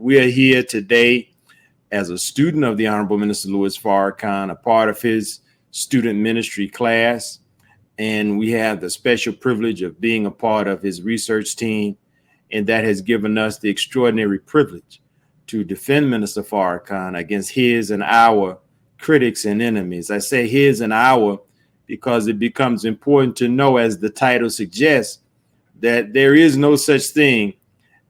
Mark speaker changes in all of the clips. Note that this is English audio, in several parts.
Speaker 1: we are here today as a student of the Honorable Minister Louis Farrakhan, a part of his student ministry class. And we have the special privilege of being a part of his research team. And that has given us the extraordinary privilege to defend Minister Farrakhan against his and our critics and enemies. I say his and our because it becomes important to know, as the title suggests, that there is no such thing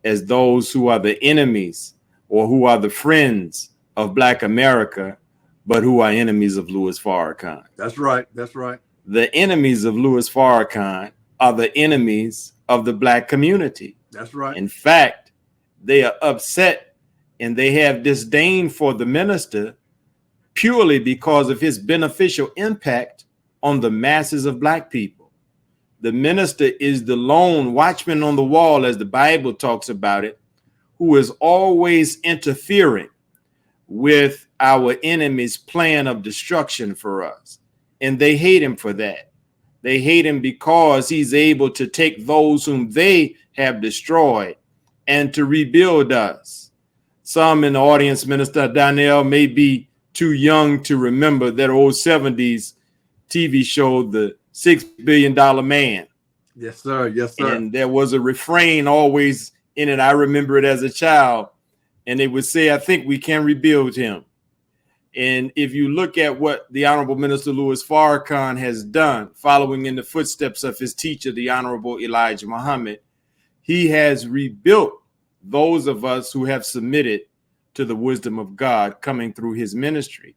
Speaker 1: as those who are the enemies or who are the friends of Black America, but who are enemies of Louis Farrakhan.
Speaker 2: That's right. That's right.
Speaker 1: The enemies of Louis Farrakhan are the enemies of the Black community.
Speaker 2: That's right.
Speaker 1: In fact, they are upset and they have disdain for the minister purely because of his beneficial impact on the masses of Black people. The minister is the lone watchman on the wall, as the Bible talks about it, who is always interfering with our enemy's plan of destruction for us. And they hate him for that. They hate him because he's able to take those whom they have destroyed and to rebuild us. Some in the audience, Minister Donnell, may be too young to remember that old 70s TV show, The $6 Billion Man.
Speaker 2: Yes, sir. Yes, sir.
Speaker 1: And there was a refrain always in it. I remember it as a child. And they would say, I think we can rebuild him. And if you look at what the Honorable Minister Louis Farrakhan has done, following in the footsteps of his teacher, the Honorable Elijah Muhammad, he has rebuilt those of us who have submitted to the wisdom of God coming through his ministry.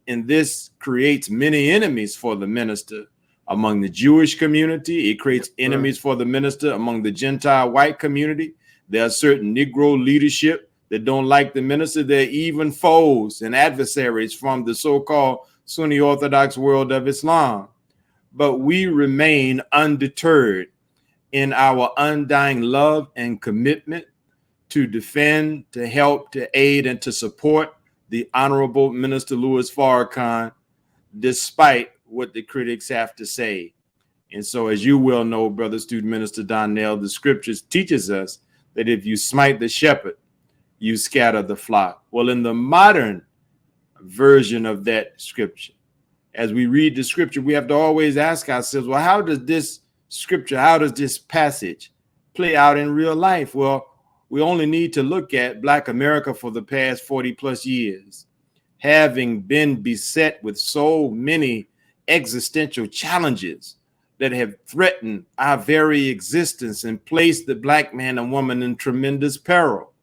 Speaker 1: And this creates many enemies for the minister among the Jewish community. It creates enemies for the minister among the Gentile white community. There are certain Negro leadership that don't like the minister. They're even foes and adversaries from the so-called Sunni Orthodox world of Islam. But we remain undeterred in our undying love and commitment to defend, to help, to aid, and to support the Honorable Minister Louis Farrakhan, despite what the critics have to say. And so, as you well know, Brother Student Minister Donnell, the scriptures teaches us that if you smite the shepherd, you scatter the flock. Well, in the modern version of that scripture, as we read the scripture, we have to always ask ourselves, well, how does this scripture, how does this passage play out in real life? Well, we only need to look at Black America for the past 40 plus years, having been beset with so many existential challenges that have threatened our very existence and placed the Black man and woman in tremendous peril.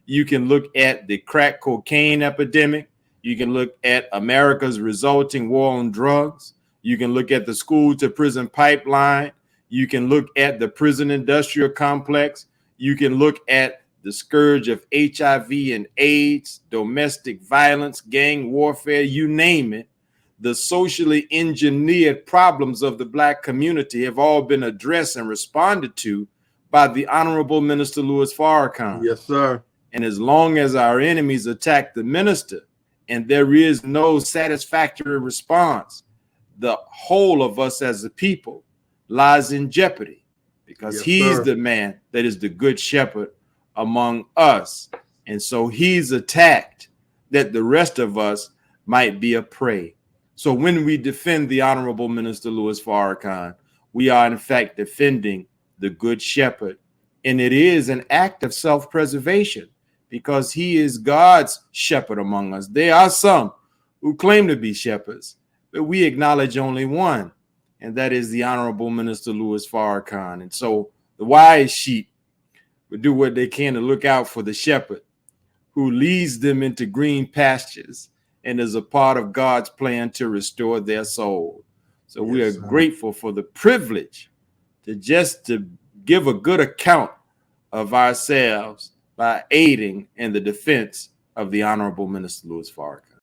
Speaker 1: You can look at the crack cocaine epidemic. You can look at America's resulting war on drugs. You can look at the school to prison pipeline. You can look at the prison industrial complex. You can look at the scourge of HIV and AIDS, domestic violence, gang warfare, you name it. The socially engineered problems of the Black community have all been addressed and responded to by the Honorable Minister Louis Farrakhan.
Speaker 2: Yes, sir.
Speaker 1: And as long as our enemies attack the minister and there is no satisfactory response, the whole of us as a people lies in jeopardy, because he's the man that is the good shepherd among us. And so he's attacked that the rest of us might be a prey. So when we defend the Honorable Minister Louis Farrakhan, we are in fact defending the good shepherd. And it is an act of self-preservation, because he is God's shepherd among us. There are some who claim to be shepherds, but we acknowledge only one, and that is the Honorable Minister Louis Farrakhan. And so the wise sheep will do what they can to look out for the shepherd who leads them into green pastures and is a part of God's plan to restore their soul. So we are grateful for the privilege to give a good account of ourselves by aiding in the defense of the Honorable Minister Louis Farrakhan.